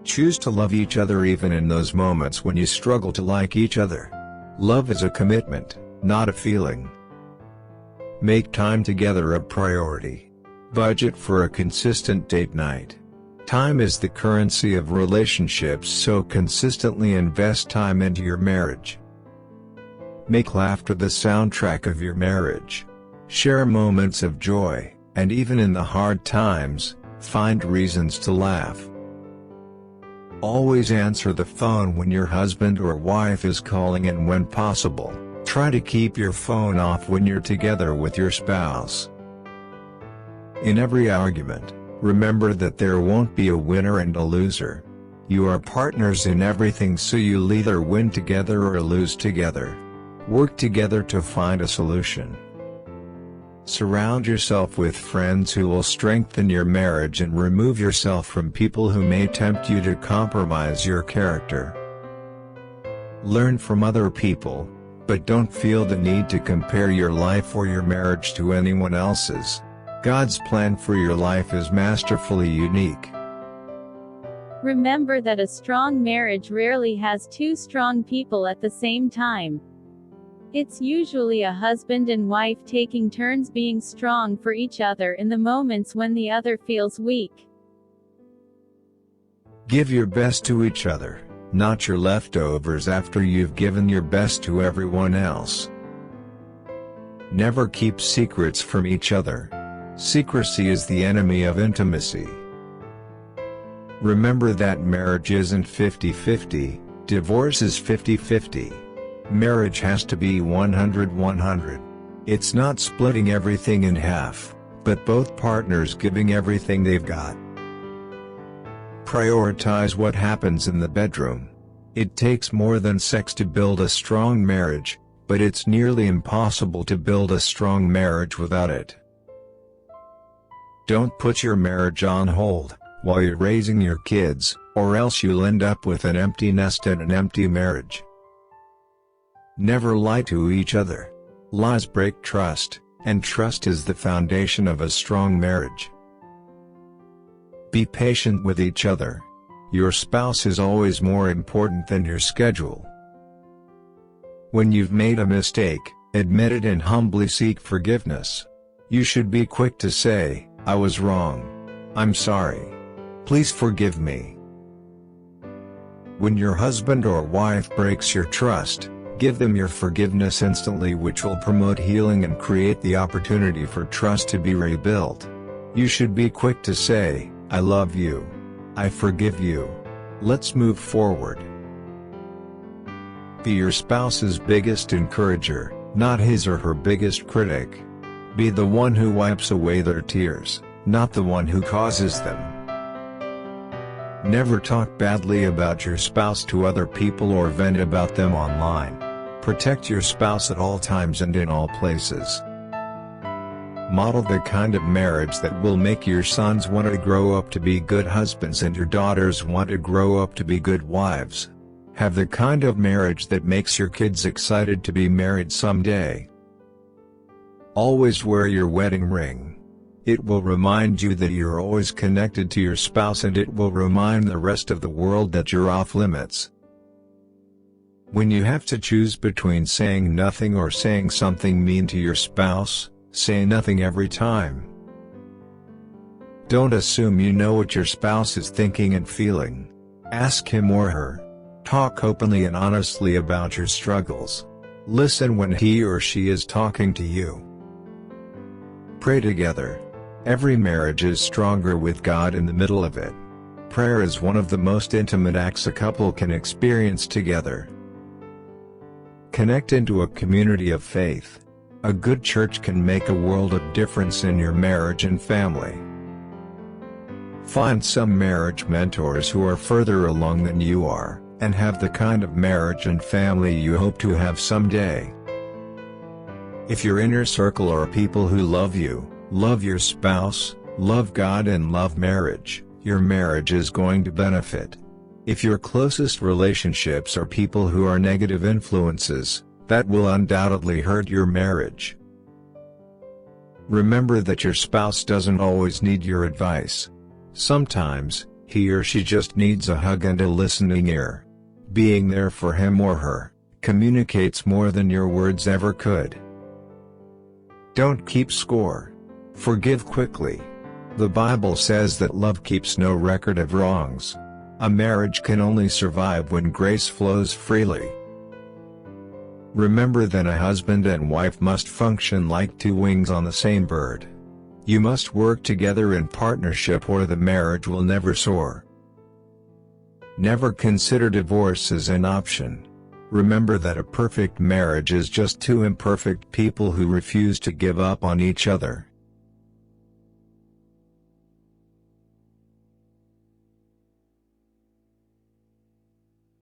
Choose to love each other even in those moments when you struggle to like each other. Love is a commitment, not a feeling. Make time together a priority. Budget for a consistent date night. Time is the currency of relationships, so consistently invest time into your marriage. Make laughter the soundtrack of your marriage. Share moments of joy, and even in the hard times, find reasons to laugh. Always answer the phone when your husband or wife is calling, and when possible, try to keep your phone off when you're together with your spouse. In every argument, remember that there won't be a winner and a loser. You are partners in everything, so you'll either win together or lose together. Work together to find a solution. Surround yourself with friends who will strengthen your marriage, and remove yourself from people who may tempt you to compromise your character. Learn from other people, but don't feel the need to compare your life or your marriage to anyone else's. God's plan for your life is masterfully unique. Remember that a strong marriage rarely has two strong people at the same time. It's usually a husband and wife taking turns being strong for each other in the moments when the other feels weak. Give your best to each other, not your leftovers after you've given your best to everyone else. Never keep secrets from each other. Secrecy is the enemy of intimacy. Remember that marriage isn't 50-50, divorce is 50-50. Marriage has to be 100-100. It's not splitting everything in half, but both partners giving everything they've got. Prioritize what happens in the bedroom. It takes more than sex to build a strong marriage, but it's nearly impossible to build a strong marriage without it. Don't put your marriage on hold while you're raising your kids, or else you'll end up with an empty nest and an empty marriage. Never lie to each other. Lies break trust, and trust is the foundation of a strong marriage. Be patient with each other. Your spouse is always more important than your schedule. When you've made a mistake, admit it and humbly seek forgiveness. You should be quick to say, "I was wrong. I'm sorry. Please forgive me." When your husband or wife breaks your trust, give them your forgiveness instantly, which will promote healing and create the opportunity for trust to be rebuilt. You should be quick to say, "I love you. I forgive you. Let's move forward." Be your spouse's biggest encourager, not his or her biggest critic. Be the one who wipes away their tears, not the one who causes them. Never talk badly about your spouse to other people or vent about them online. Protect your spouse at all times and in all places. Model the kind of marriage that will make your sons want to grow up to be good husbands and your daughters want to grow up to be good wives. Have the kind of marriage that makes your kids excited to be married someday. Always wear your wedding ring. It will remind you that you're always connected to your spouse, and it will remind the rest of the world that you're off limits. When you have to choose between saying nothing or saying something mean to your spouse, say nothing every time. Don't assume you know what your spouse is thinking and feeling. Ask him or her. Talk openly and honestly about your struggles. Listen when he or she is talking to you. Pray together. Every marriage is stronger with God in the middle of it. Prayer is one of the most intimate acts a couple can experience together. Connect into a community of faith. A good church can make a world of difference in your marriage and family. Find some marriage mentors who are further along than you are, and have the kind of marriage and family you hope to have someday. If your inner circle are people who love you, love your spouse, love God and love marriage, your marriage is going to benefit. If your closest relationships are people who are negative influences, that will undoubtedly hurt your marriage. Remember that your spouse doesn't always need your advice. Sometimes, He or she just needs a hug and a listening ear. Being there for him or her communicates more than your words ever could. Don't keep score. Forgive quickly. The Bible says that love keeps no record of wrongs. A marriage can only survive when grace flows freely. Remember that a husband and wife must function like two wings on the same bird. You must work together in partnership or the marriage will never soar. Never consider divorce as an option. Remember that a perfect marriage is just two imperfect people who refuse to give up on each other.